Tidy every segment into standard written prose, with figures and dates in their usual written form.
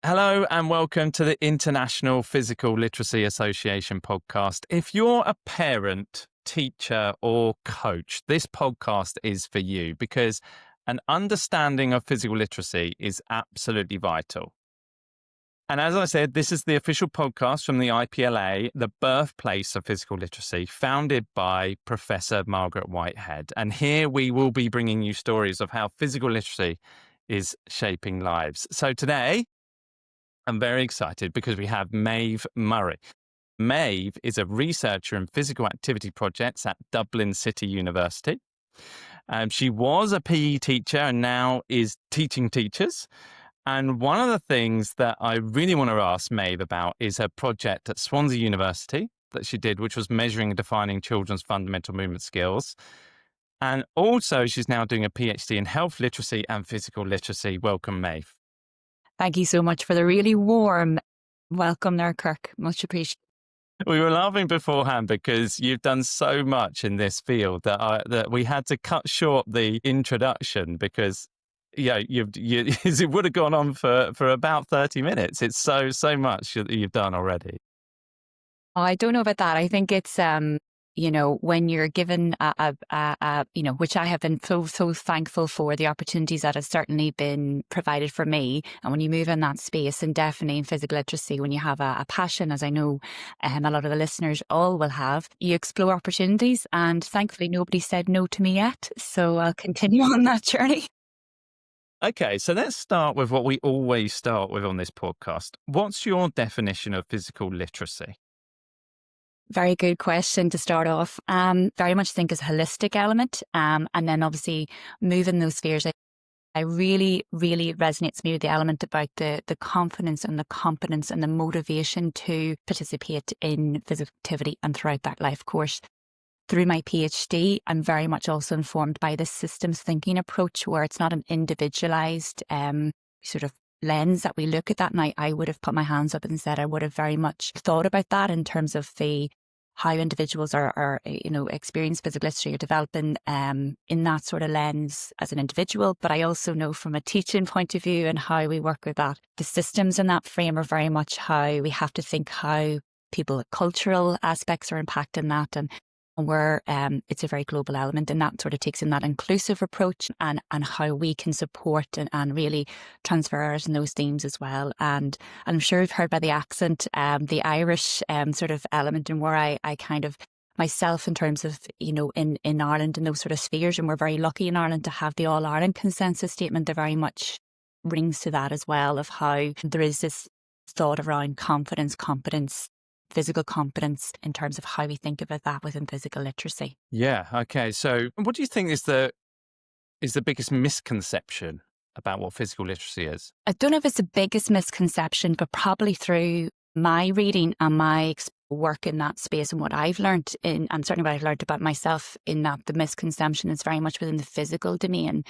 Hello and welcome to the International Physical Literacy Association podcast. If you're a parent, teacher, or coach, this podcast is for you because an understanding of physical literacy is absolutely vital. And as I said, this is the official podcast from the IPLA, the birthplace of physical literacy, founded by Professor Margaret Whitehead. And here we will be bringing you stories of how physical literacy is shaping lives. So today, I'm very excited because we have Maeve Murray. Maeve is a researcher in physical activity projects at Dublin City University. She was a PE teacher and now is teaching teachers. And one of the things that I really want to ask Maeve about is her project at Swansea University that she did, which was measuring and defining children's fundamental movement skills. And also she's now doing a PhD in health literacy and physical literacy. Welcome, Maeve. Thank you so much for the really warm welcome there, Kirk. Much appreciated. We were laughing beforehand because you've done so much in this field that we had to cut short the introduction because it would have gone on for about 30 minutes. It's so much that you've done already. I don't know about that. I think it's when you're given which I have been so thankful for the opportunities that have certainly been provided for me. And when you move in that space, and definitely in physical literacy, when you have a passion, as I know a lot of the listeners all will have, you explore opportunities. And thankfully, nobody said no to me yet. So I'll continue on that journey. Okay, so let's start with what we always start with on this podcast. What's your definition of physical literacy? Very good question to start off. Very much think as a holistic element. And then obviously moving those spheres, I really, really resonates me with the element about the confidence and the competence and the motivation to participate in physical activity and throughout that life course. Through my PhD, I'm very much also informed by this systems thinking approach where it's not an individualized sort of lens that we look at that. And I would have put my hands up and said I would have very much thought about that in terms of how individuals are experience physical literacy or developing in that sort of lens as an individual. But I also know from a teaching point of view and how we work with that, the systems in that frame are very much how we have to think how cultural aspects are impacting that, and where it's a very global element, and that sort of takes in that inclusive approach and how we can support and really transfer ours in those themes as well. And I'm sure you've heard by the accent, the Irish sort of element, and where I kind of myself in terms of, in Ireland and those sort of spheres, and we're very lucky in Ireland to have the All Ireland consensus statement that very much rings to that as well, of how there is this thought around confidence, competence, physical competence in terms of how we think about that within physical literacy. Yeah. Okay. So what do you think is the biggest misconception about what physical literacy is? I don't know if it's the biggest misconception, but probably through my reading and my work in that space and what I've learned and certainly what I've learned about myself in that the misconception is very much within the physical domain.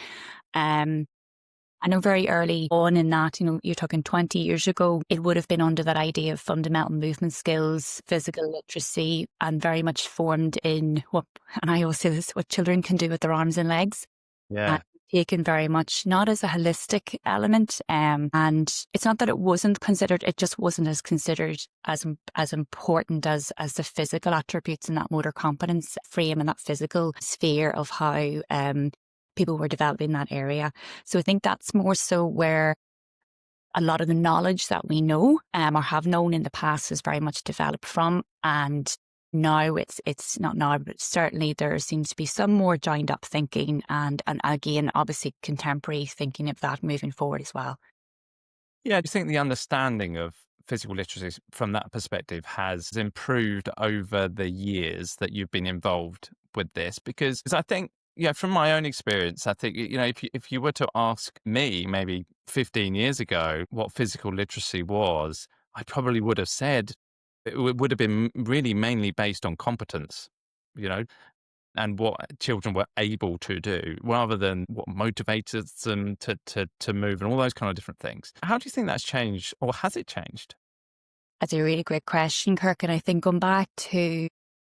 I know very early on in that, you're talking 20 years ago, it would have been under that idea of fundamental movement skills, physical literacy, and very much formed in and I always say this, what children can do with their arms and legs. Yeah. Taken very much not as a holistic element. And it's not that it wasn't considered, it just wasn't as considered as important as the physical attributes in that motor competence frame and that physical sphere of how people were developing that area. So I think that's more so where a lot of the knowledge that we know or have known in the past is very much developed from. And now it's not now, but certainly there seems to be some more joined up thinking and again, obviously contemporary thinking of that moving forward as well. Yeah, I think the understanding of physical literacy from that perspective has improved over the years that you've been involved with this, because I think, from my own experience, I think, if you were to ask me maybe 15 years ago what physical literacy was, I probably would have said it would have been really mainly based on competence, and what children were able to do rather than what motivated them to move and all those kind of different things. How do you think that's changed, or has it changed? That's a really great question, Kirk. And I think going back to,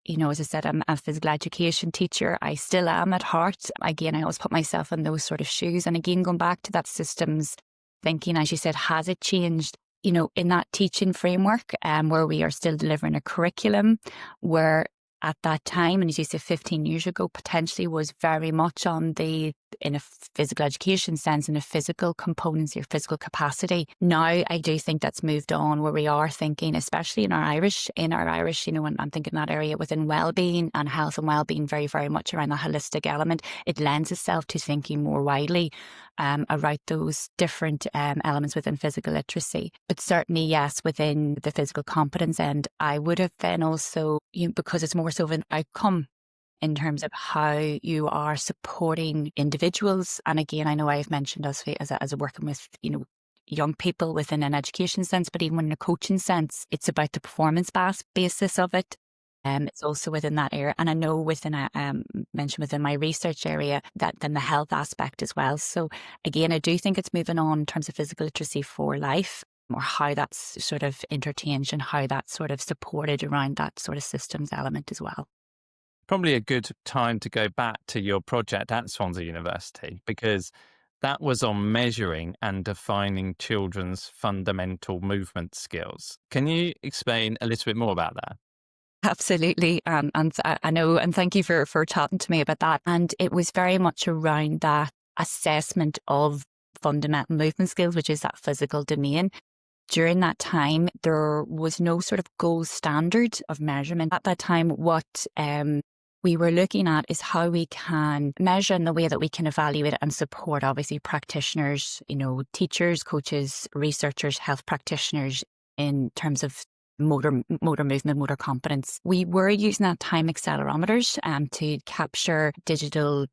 as I said, I'm a physical education teacher. I still am at heart. Again, I always put myself in those sort of shoes. And again, going back to that systems thinking, as you said, has it changed? in that teaching framework, where we are still delivering a curriculum, where at that time, and as you said, 15 years ago, potentially was very much in a physical education sense, in a physical components, your physical capacity. Now, I do think that's moved on, where we are thinking, especially in our Irish, and I'm thinking that area within well-being and health and well-being, very, very much around the holistic element. It lends itself to thinking more widely around those different elements within physical literacy. But certainly, yes, within the physical competence end, I would have then also, because it's more so of an outcome in terms of how you are supporting individuals. And again, I know I've mentioned us as a working with, young people within an education sense, but even in a coaching sense, it's about the performance basis of it. It's also within that area. And I know mentioned within my research area, that then the health aspect as well. So again, I do think it's moving on in terms of physical literacy for life, or how that's sort of interchanged and how that's sort of supported around that sort of systems element as well. Probably a good time to go back to your project at Swansea University, because that was on measuring and defining children's fundamental movement skills. Can you explain a little bit more about that? Absolutely. And I know, and thank you for chatting to me about that. And it was very much around that assessment of fundamental movement skills, which is that physical domain. During that time, there was no sort of gold standard of measurement. At that time, what we were looking at is how we can measure in the way that we can evaluate and support, obviously, practitioners, teachers, coaches, researchers, health practitioners in terms of motor movement, motor competence. We were using that time accelerometers to capture digital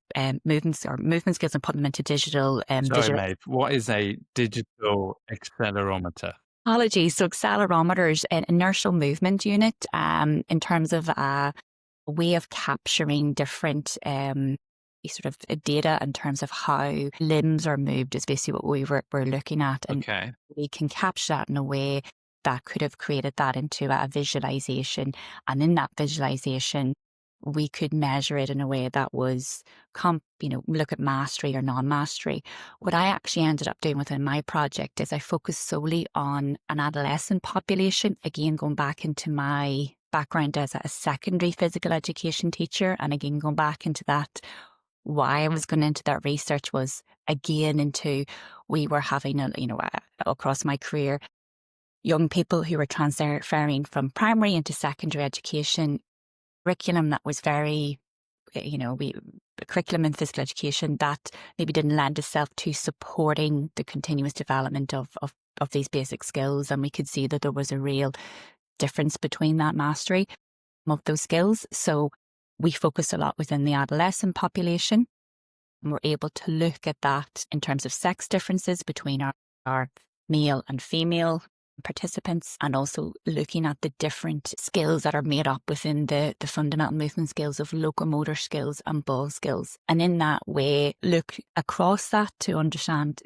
movements or movement skills and put them into digital Sorry, Maeve, what is a digital accelerometer? Apologies. So accelerometers, an inertial movement unit, in terms of a way of capturing different sort of data in terms of how limbs are moved is basically what we're looking at. And Okay. we can capture that in a way that could have created that into a visualization. And in that visualization, we could measure it in a way that was, look at mastery or non-mastery. What I actually ended up doing within my project is I focused solely on an adolescent population. Again, going back into my background as a secondary physical education teacher, and again, going back into that, why I was going into that research was again into, we were having, across my career, young people who were transferring from primary into secondary education, curriculum that was very, curriculum in physical education that maybe didn't lend itself to supporting the continuous development of these basic skills. And we could see that there was a real difference between that mastery of those skills. So we focused a lot within the adolescent population, and we're able to look at that in terms of sex differences between our male and female participants, and also looking at the different skills that are made up within the fundamental movement skills of locomotor skills and ball skills. And in that way, look across that to understand,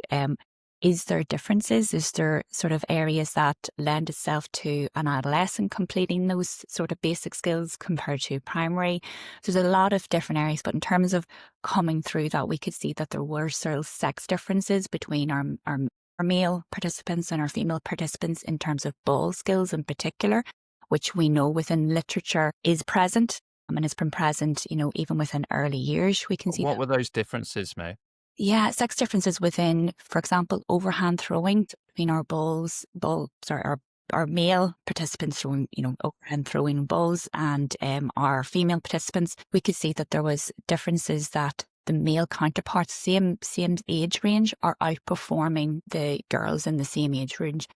is there differences? Is there sort of areas that lend itself to an adolescent completing those sort of basic skills compared to primary? So there's a lot of different areas, but in terms of coming through that, we could see that there were sort of sex differences between our male participants and our female participants in terms of ball skills in particular, which we know within literature is present. And it's been present, even within early years. We can see. What were those differences, May? Yeah, sex differences within, for example, overhand throwing between our male participants throwing, overhand throwing balls, and our female participants. We could see that there was differences that the male counterparts, same age range, are outperforming the girls in the same age range.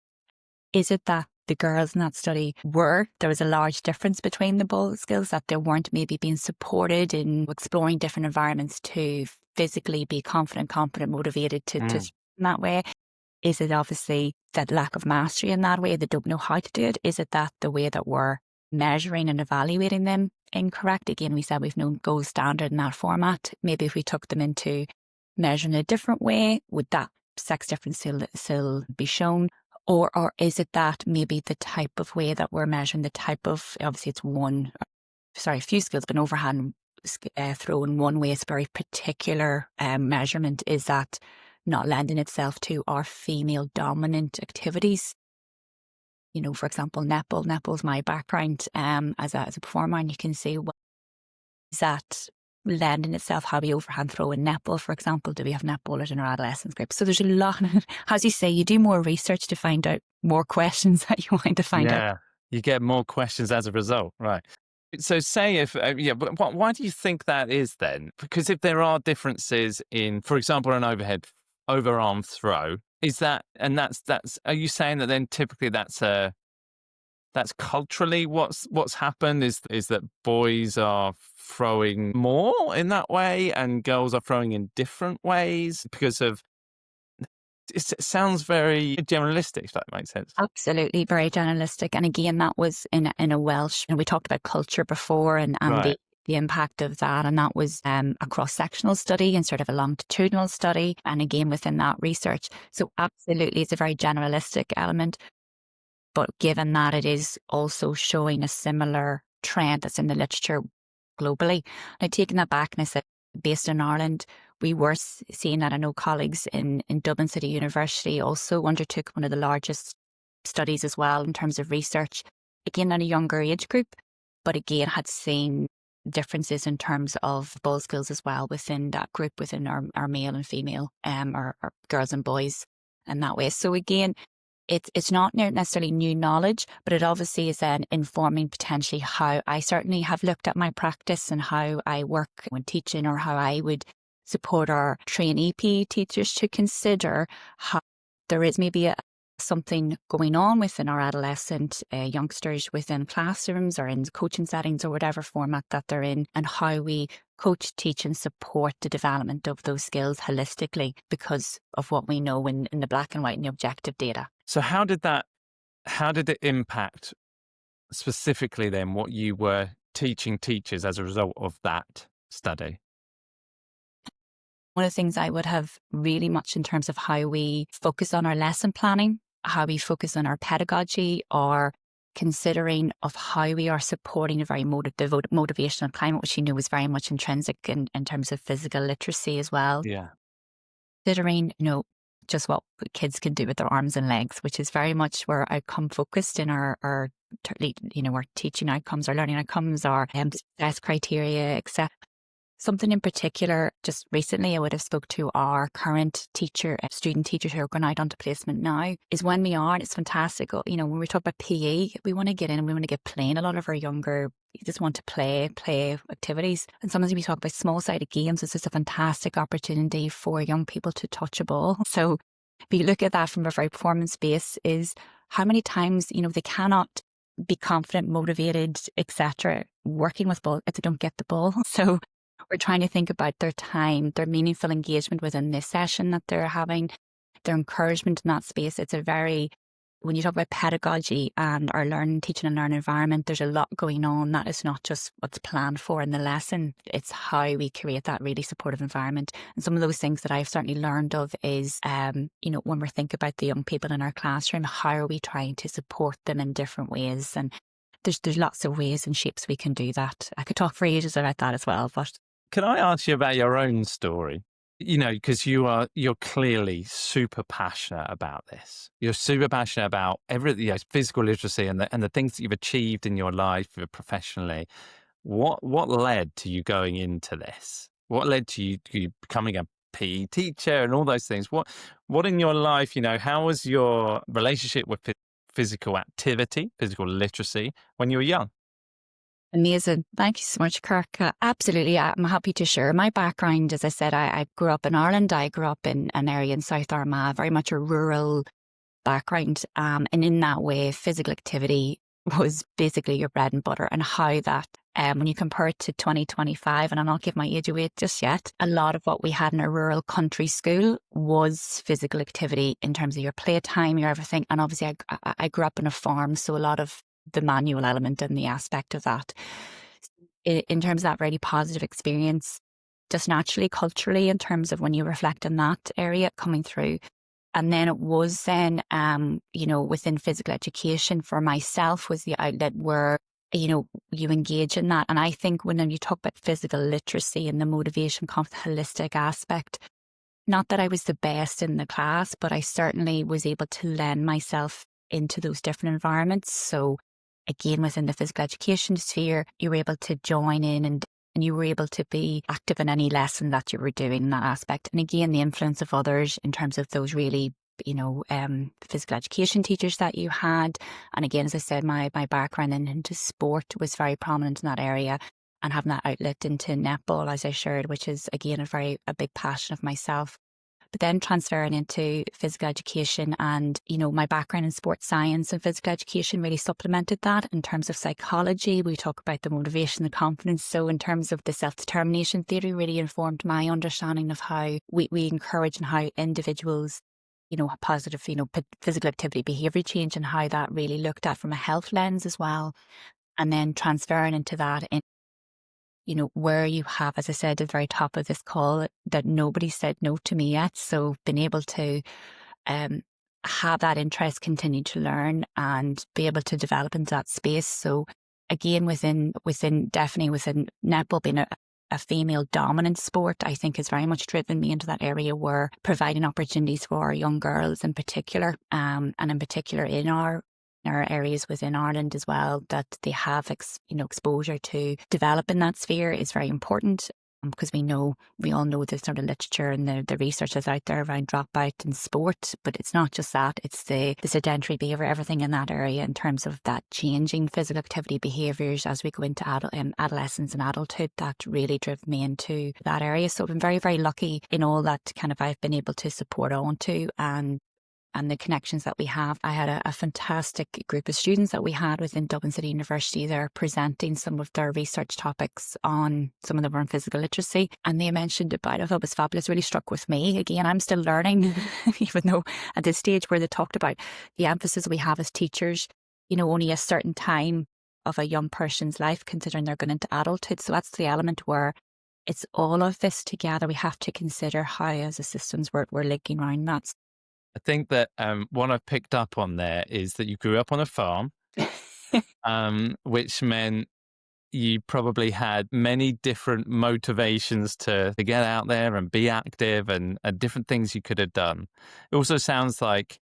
Is it that the girls in that study there was a large difference between the ball skills, that they weren't maybe being supported in exploring different environments to physically be confident, competent, motivated to in that way? Is it obviously that lack of mastery in that way? They don't know how to do it? Is it that the way that we're measuring and evaluating them incorrect? Again, we said we've no gold standard in that format. Maybe if we took them into measuring a different way, would that sex difference still be shown? Or is it that maybe the type of way that we're measuring, the type of, obviously it's a few skills, but overhand throw in one way, it's very particular measurement, is that not lending itself to our female dominant activities? for example, netball. Netball's my background as a performer, and you can see what is that lending itself, how we overhand throw in netball, for example. Do we have netballers in our adolescence group? So there's a lot, as you say, you do more research to find out more questions that you want to find out. Yeah, you get more questions as a result, right? So say if, but why do you think that is then? Because if there are differences in, for example, an overarm throw, is that, and that's, are you saying that then typically that's culturally what's happened is that boys are throwing more in that way and girls are throwing in different ways because of, it sounds very generalistic, if that makes sense. Absolutely, very generalistic. And again, that was in a Welsh, we talked about culture before and Right. the impact of that. And that was a cross-sectional study and sort of a longitudinal study. And again, within that research. So absolutely, it's a very generalistic element. But given that it is also showing a similar trend that's in the literature globally, now taking that back and I said, based in Ireland, we were seeing that. I know colleagues in Dublin City University also undertook one of the largest studies as well in terms of research, again in a younger age group, but again had seen differences in terms of ball skills as well within that group, within our male and female, our girls and boys in that way. So again, it's not necessarily new knowledge, but it obviously is then informing potentially how I certainly have looked at my practice and how I work when teaching, or how I would support our trainee PE teachers to consider how there is maybe something going on within our adolescent youngsters within classrooms or in coaching settings or whatever format that they're in, and how we coach, teach and support the development of those skills holistically because of what we know in the black and white and the objective data. So how did it impact specifically then what you were teaching teachers as a result of that study? One of the things I would have really much in terms of how we focus on our lesson planning, how we focus on our pedagogy, or considering of how we are supporting a very motivational climate, which is very much intrinsic in terms of physical literacy as well. Yeah. Considering, just what kids can do with their arms and legs, which is very much where outcome focused in our teaching outcomes, our learning outcomes, our success criteria, etc. Something in particular, just recently I would have spoke to our current student teachers who are going out onto placement now, is when we are, and it's fantastic, when we talk about PE, we want to get in and we want to get playing. A lot of our younger, you just want to play activities. And sometimes we talk about small-sided games. It's just a fantastic opportunity for young people to touch a ball. So if you look at that from a very performance base, is how many times, they cannot be confident, motivated, etc., working with ball if they don't get the ball. So we're trying to think about their time, their meaningful engagement within this session that they're having, their encouragement in that space. It's when you talk about pedagogy and our teaching and learning environment, there's a lot going on. That is not just what's planned for in the lesson. It's how we create that really supportive environment. And some of those things that I've certainly learned of is, when we're thinking about the young people in our classroom, how are we trying to support them in different ways? And there's lots of ways and shapes we can do that. I could talk for ages about that as well, but Can I ask you about your own story? Because you're clearly super passionate about this. You're super passionate about everything, physical literacy and the things that you've achieved in your life professionally. What led to you going into this? What led to you becoming a PE teacher and all those things? What in your life, how was your relationship with physical activity, physical literacy when you were young? Amazing. Thank you so much, Kirk. Absolutely. I'm happy to share my background. As I said, I grew up in Ireland. I grew up in an area in South Armagh, very much a rural background. And in that way, physical activity was basically your bread and butter, and how that, when you compare it to 2025, and I'll not give my age away just yet, a lot of what we had in a rural country school was physical activity in terms of your playtime, your everything. And obviously I grew up on a farm, so a lot of the manual element and the aspect of that. In terms of that really positive experience, just naturally, culturally, in terms of when you reflect on that area coming through. And then it was then, within physical education for myself was the outlet where, you engage in that. And I think when you talk about physical literacy and the motivation, holistic aspect, not that I was the best in the class, but I certainly was able to lend myself into those different environments. So again, within the physical education sphere, you were able to join in and you were able to be active in any lesson that you were doing in that aspect. And again, the influence of others in terms of those really, physical education teachers that you had. And again, as I said, my background into sport was very prominent in that area, and having that outlet into netball, as I shared, which is again a big passion of myself. But then transferring into physical education and, my background in sports science and physical education really supplemented that. In terms of psychology, we talk about the motivation, the confidence. So in terms of the self-determination theory, really informed my understanding of how we encourage and how individuals, have positive, physical activity behaviour change, and how that really looked at from a health lens as well. And then transferring into that where you have, as I said at the very top of this call, that nobody said no to me yet. So being able to have that interest, continue to learn and be able to develop into that space. So again, within netball being a female dominant sport, I think has very much driven me into that area where providing opportunities for our young girls in particular, and in particular in our areas within Ireland as well, that they have exposure to develop in that sphere is very important, because we all know the sort of literature and the research that's out there around dropout in sport. But it's not just that, it's the sedentary behaviour, everything in that area in terms of that changing physical activity behaviours as we go into adolescence and adulthood, that really drove me into that area. So I've been very, very lucky in all that kind of I've been able to support on to, and the connections that we have. I had a fantastic group of students that we had within Dublin City University. They're presenting some of their research topics on, some of them were on physical literacy, and they mentioned about it. I thought it was fabulous, really struck with me. Again, I'm still learning, even though at this stage where they talked about the emphasis we have as teachers, only a certain time of a young person's life, considering they're going into adulthood. So that's the element where it's all of this together. We have to consider how as a systems we're linking around that. I think that what I've picked up on there is that you grew up on a farm, which meant you probably had many different motivations to get out there and be active, and different things you could have done. It also sounds like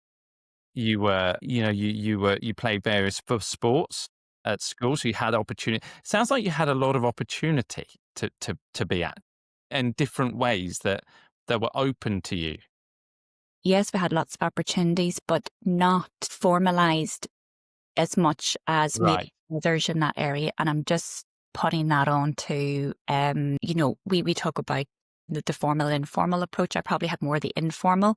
you were, you played various sports at school, so you had opportunity. Sounds like you had a lot of opportunity to be at in different ways that were open to you. Yes, we had lots of opportunities, but not formalised as much as maybe others in that area. And I'm just putting that on to, we talk about the formal and informal approach. I probably had more of the informal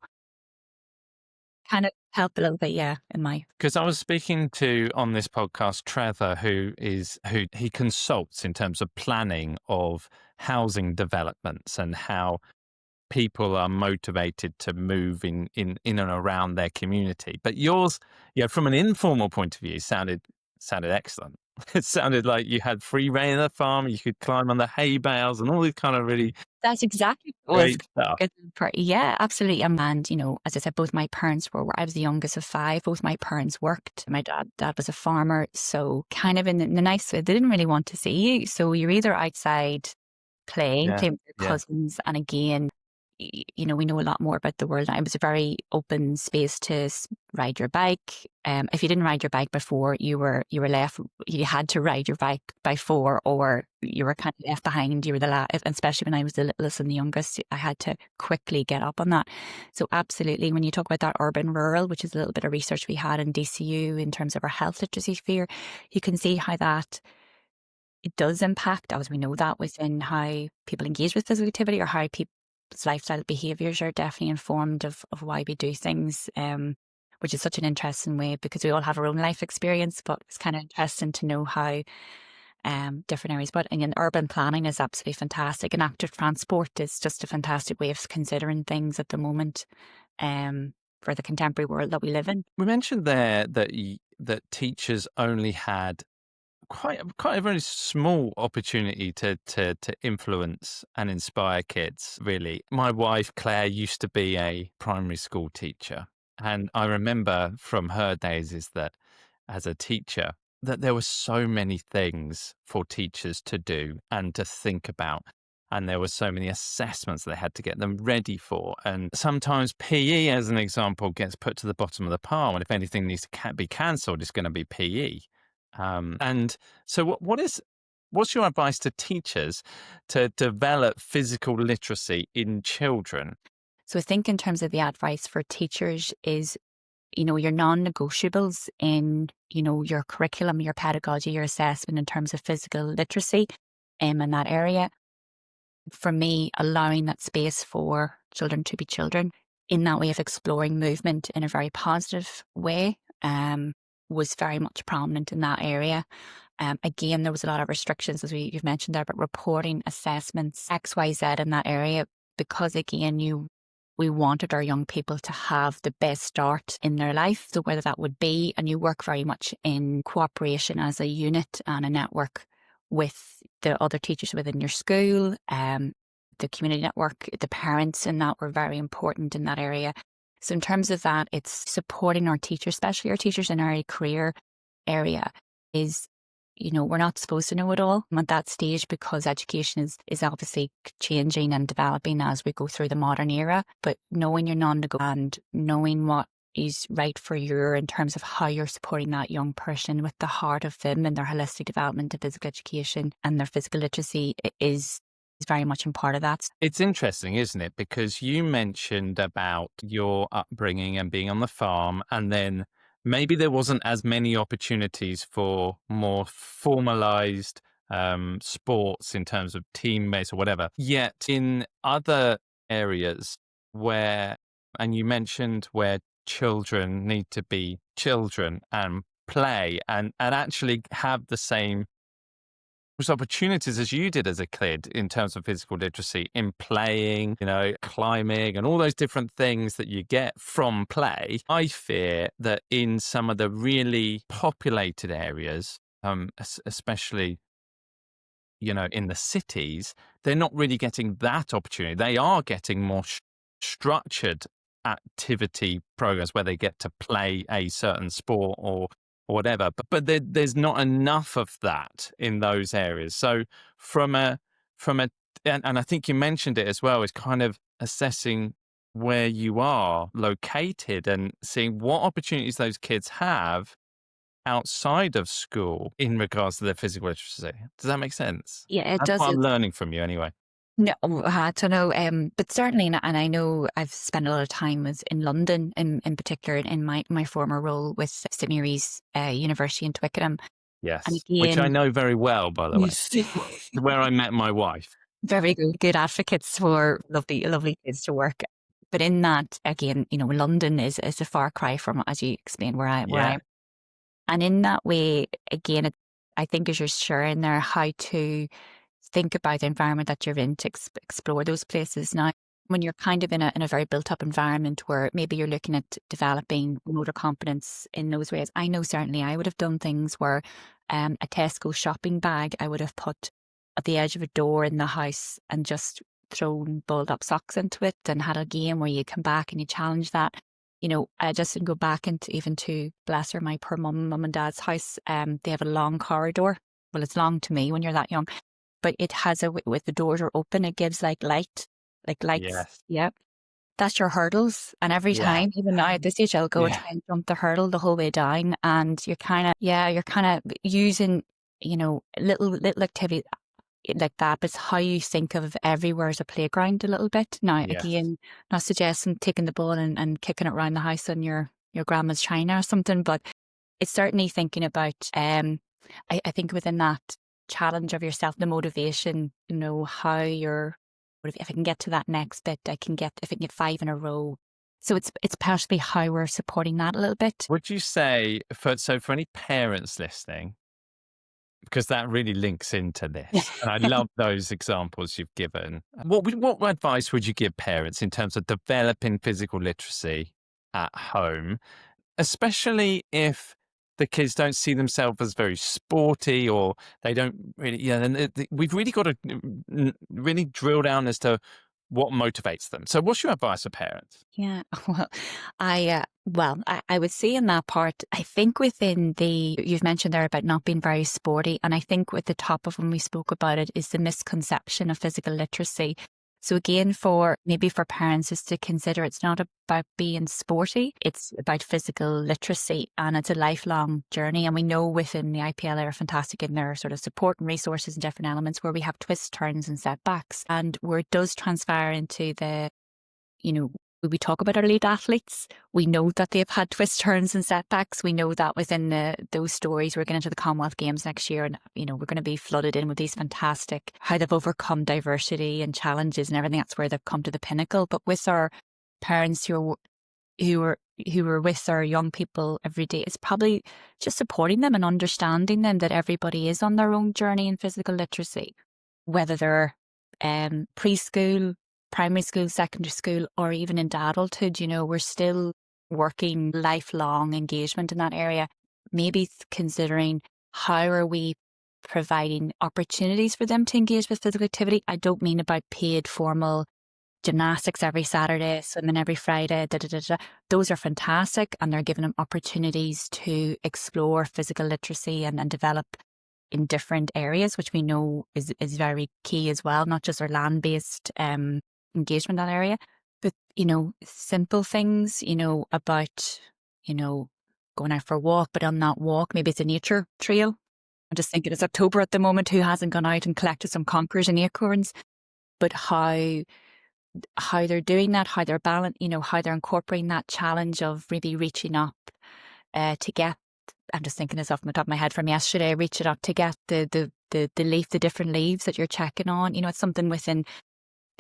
kind of help a little bit, in my... Because I was speaking to, on this podcast, Trevor, who he consults in terms of planning of housing developments and how people are motivated to move in and around their community. But yours, from an informal point of view, sounded excellent. It sounded like you had free rein of the farm, you could climb on the hay bales and all these kind of really... That's exactly what was stuff. Good part. Yeah, absolutely. And as I said, both my parents I was the youngest of five. Both my parents worked. My dad was a farmer. So kind of in the nice way, they didn't really want to see you. So you're either outside playing with your cousins. And again, we know a lot more about the world now. It was a very open space to ride your bike. If you didn't ride your bike before, you were left. You had to ride your bike by 4, or you were kind of left behind. You were the last, especially when I was the littlest and the youngest. I had to quickly get up on that. So absolutely, when you talk about that urban-rural, which is a little bit of research we had in DCU in terms of our health literacy sphere, you can see how that it does impact, as we know that, within how people engage with physical activity, or how people's lifestyle behaviours are definitely informed of why we do things, which is such an interesting way, because we all have our own life experience, but it's kind of interesting to know how different areas. But again, urban planning is absolutely fantastic, and active transport is just a fantastic way of considering things at the moment for the contemporary world that we live in. We mentioned there that teachers only had quite a very small opportunity to influence and inspire kids, really. My wife, Claire, used to be a primary school teacher. And I remember from her days is that as a teacher, that there were so many things for teachers to do and to think about. and there were so many assessments they had to get them ready for. And sometimes PE, as an example, gets put to the bottom of the pile. And if anything needs to be cancelled, it's going to be PE. And so what's your advice to teachers to develop physical literacy in children? So I think in terms of the advice for teachers is, your non-negotiables in, your curriculum, your pedagogy, your assessment in terms of physical literacy in that area. For me, allowing that space for children to be children in that way of exploring movement in a very positive way was very much prominent in that area. Again, there was a lot of restrictions, as you've mentioned there, but reporting assessments, X, Y, Z in that area, because again, we wanted our young people to have the best start in their life. So whether that would be, and you work very much in cooperation as a unit and a network with the other teachers within your school, the community network, the parents, and that were very important in that area. So in terms of that, it's supporting our teachers, especially our teachers in our career area, is, we're not supposed to know it all at that stage, because education is obviously changing and developing as we go through the modern era. But knowing your non-negotiable and knowing what is right for you in terms of how you're supporting that young person with the heart of them and their holistic development of physical education and their physical literacy is very much in part of that. It's interesting, isn't it? Because you mentioned about your upbringing and being on the farm, and then maybe there wasn't as many opportunities for more formalized sports in terms of teammates or whatever. Yet in other areas and you mentioned where children need to be children and play and actually have the same opportunities as you did as a kid in terms of physical literacy in playing, climbing and all those different things that you get from play. I fear that in some of the really populated areas, especially, in the cities, they're not really getting that opportunity. They are getting more structured activity programs where they get to play a certain sport or whatever, but there's not enough of that in those areas. So and I think you mentioned it as well, is kind of assessing where you are located and seeing what opportunities those kids have outside of school in regards to their physical literacy. Does that make sense? Yeah, it That's does. what I'm learning from you anyway. No, I don't know. But certainly, and I know I've spent a lot of time in London, in particular, in my former role with St Mary's University in Twickenham. Yes, And which I again, know very well, by the way, where I met my wife. very good advocates for lovely kids to work. But in that, again, London is a far cry from, as you explained, where I Yeah. am. And in that way, again, I think as you're sharing there, how to think about the environment that you're in to explore those places. Now, when you're kind of in a very built up environment where maybe you're looking at developing motor competence in those ways, I know certainly I would have done things where a Tesco shopping bag I would have put at the edge of a door in the house and just thrown balled up socks into it, and had a game where you come back and you challenge that. I just didn't go back to bless her, my poor mum and dad's house. They have a long corridor. Well, it's long to me when you're that young, but it has with the doors are open, it gives like lights. Yes. Yep. That's your hurdles. And every Yeah. time, even now at this age, I'll go and Yeah. try and jump the hurdle the whole way down. And you're kind of using, little activity like that, but it's how you think of everywhere as a playground a little bit. Now, Yes. again, not suggesting taking the ball and kicking it around the house on your grandma's china or something, but it's certainly thinking about, I think within that challenge of yourself, the motivation, how if I can get to that next bit, if I can get 5 in a row. So it's possibly how we're supporting that a little bit. Would you say, for any parents listening, because that really links into this, and I love those examples you've given, what advice would you give parents in terms of developing physical literacy at home, especially if the kids don't see themselves as very sporty, or they don't really, and we've really got to really drill down as to what motivates them. So what's your advice for parents? Yeah, I would say in that part, I think within you've mentioned there about not being very sporty, and I think with the top of when we spoke about it is the misconception of physical literacy. So again, for parents is to consider it's not about being sporty, it's about physical literacy, and it's a lifelong journey. And we know within the IPL are fantastic in their sort of support and resources and different elements where we have twists, turns and setbacks, and where it does transpire into when we talk about our elite athletes, we know that they've had twists, turns and setbacks. We know that within those stories, we're going into the Commonwealth Games next year and, we're going to be flooded in with these fantastic, how they've overcome diversity and challenges and everything. That's where they've come to the pinnacle. But with our parents who are with our young people every day, it's probably just supporting them and understanding them that everybody is on their own journey in physical literacy, whether they're preschool, primary school, secondary school, or even into adulthood. We're still working lifelong engagement in that area. Maybe considering how are we providing opportunities for them to engage with physical activity. I don't mean about paid formal gymnastics every Saturday, swimming every Friday, Those are fantastic, and they're giving them opportunities to explore physical literacy and develop in different areas, which we know is very key as well, not just our land-based engagement in that area, but simple things, about going out for a walk, but on that walk maybe it's a nature trail. I'm just thinking it's October at the moment, who hasn't gone out and collected some conkers and acorns, but how they're doing that, how they're how they're incorporating that challenge of really reaching up to get, I'm just thinking this off the top of my head from yesterday, reaching up to get the different leaves that you're checking on. It's something within,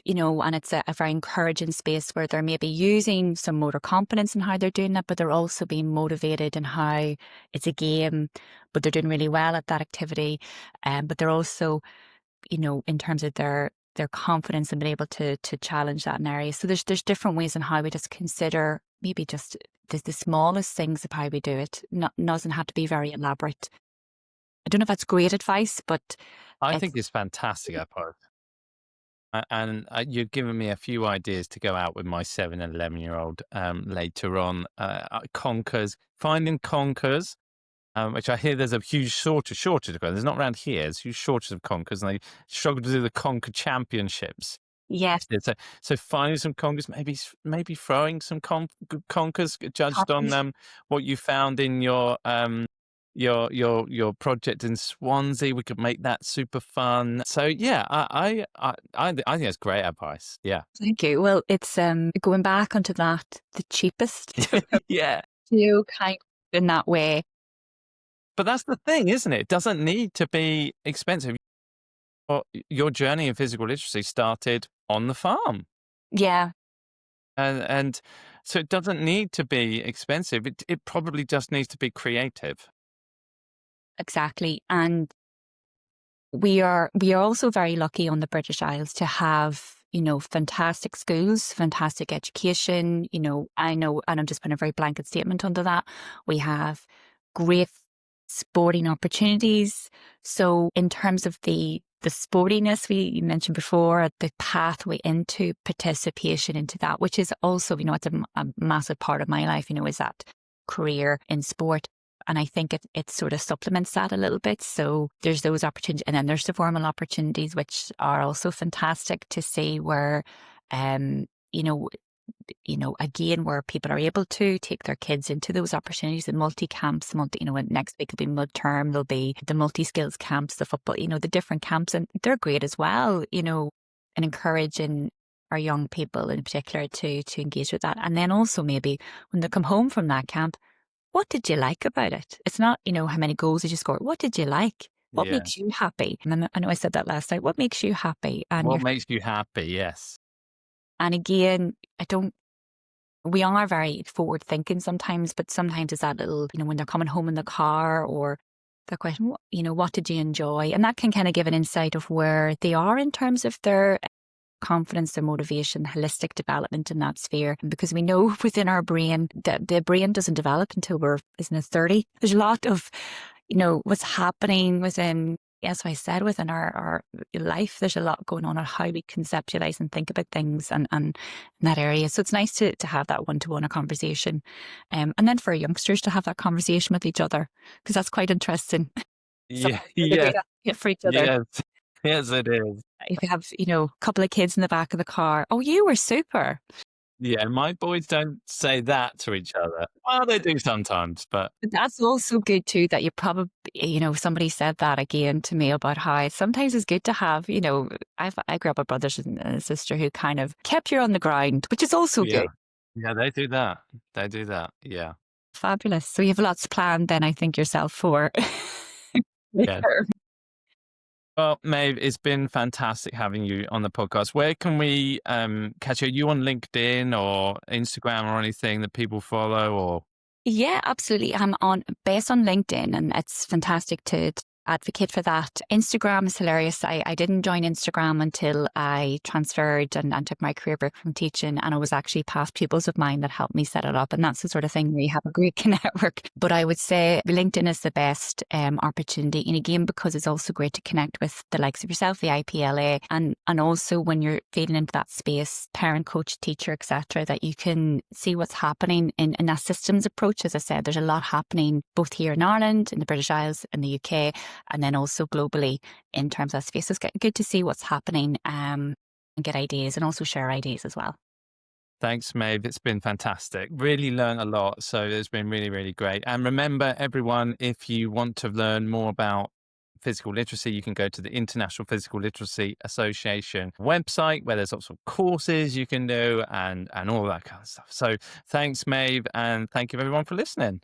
and it's a very encouraging space where they're maybe using some motor competence in how they're doing that, but they're also being motivated in how it's a game, but they're doing really well at that activity. But they're also, in terms of their confidence and being able to challenge that in areas. So there's different ways in how we just consider maybe just the smallest things of how we do it. Doesn't have to be very elaborate. I don't know if that's great advice, but I think it's fantastic advice. And you've given me a few ideas to go out with my 7 and 11-year-old later on. Finding conkers, which I hear there's a huge shortage of. There's not around here. There's a huge shortage of conkers, and they struggle to do the conker championships. yes, So finding some conkers, maybe throwing some conkers, judged on what you found in your project in Swansea. We could make that super fun. So yeah, I think that's great advice. Yeah. thank you. Well, it's going back onto that, the cheapest. Yeah. Kind of in that way. But that's the thing, isn't it? It doesn't need to be expensive. Your journey in physical literacy started on the farm. Yeah. And so it doesn't need to be expensive. It probably just needs to be creative. Exactly. And we are also very lucky on the British Isles to have, fantastic schools, fantastic education. I know, and I'm just putting a very blanket statement under that. We have great sporting opportunities. So in terms of the sportiness you mentioned before, the pathway into participation into that, which is also, it's a massive part of my life, is that career in sport. And I think it sort of supplements that a little bit. So there's those opportunities. And then there's the formal opportunities, which are also fantastic to see where, again, where people are able to take their kids into those opportunities, the multi-camps, next week will be mid-term, there'll be the multi-skills camps, the football, the different camps, and they're great as well, and encouraging our young people in particular to engage with that. And then also maybe when they come home from that camp, what did you like about it? It's not, how many goals did you score? What did you like? What makes you happy? And I know I said that last night. What makes you happy? And what makes you happy? Yes. And again, we are very forward thinking sometimes, but sometimes it's that little, when they're coming home in the car or the question, what did you enjoy? And that can kind of give an insight of where they are in terms of their confidence, their motivation, holistic development in that sphere. Because we know within our brain that the brain doesn't develop until we're, 30. There's a lot of, what's happening within as I said, within our life, there's a lot going on how we conceptualize and think about things and in that area. So it's nice to have that one-to-one conversation. And then for youngsters to have that conversation with each other, because that's quite interesting. Yeah, Something to yes, be advocate for each other. yes, yes, it is. If you have, a couple of kids in the back of the car, oh, you were super. Yeah, my boys don't say that to each other. Well, they do sometimes, but But that's also good too, that you probably, somebody said that again to me about how sometimes it's good to have, I grew up with brothers and a sister who kind of kept you on the ground, which is also yeah. good. Yeah, they do that. They do that, yeah. Fabulous. So you have lots planned then, I think, yourself for Yes. later. Well, Maeve, it's been fantastic having you on the podcast. Where can we catch you? Are you on LinkedIn or Instagram or anything that people follow or? Yeah, absolutely. I'm based on LinkedIn, and it's fantastic to advocate for that. Instagram is hilarious. I didn't join Instagram until I transferred and took my career break from teaching, and it was actually past pupils of mine that helped me set it up. And that's the sort of thing where you have a great network. But I would say LinkedIn is the best opportunity, and again, because it's also great to connect with the likes of yourself, the IPLA, and also when you're feeding into that space, parent, coach, teacher, etc., that you can see what's happening in that systems approach. As I said, there's a lot happening both here in Ireland, in the British Isles, in the UK, and then also globally in terms of space. So it's good to see what's happening and get ideas and also share ideas as well. Thanks, Maeve. It's been fantastic. Really learned a lot. So it's been really, really great. And remember, everyone, if you want to learn more about physical literacy, you can go to the International Physical Literacy Association website where there's lots of courses you can do and all that kind of stuff. So thanks, Maeve. And thank you, everyone, for listening.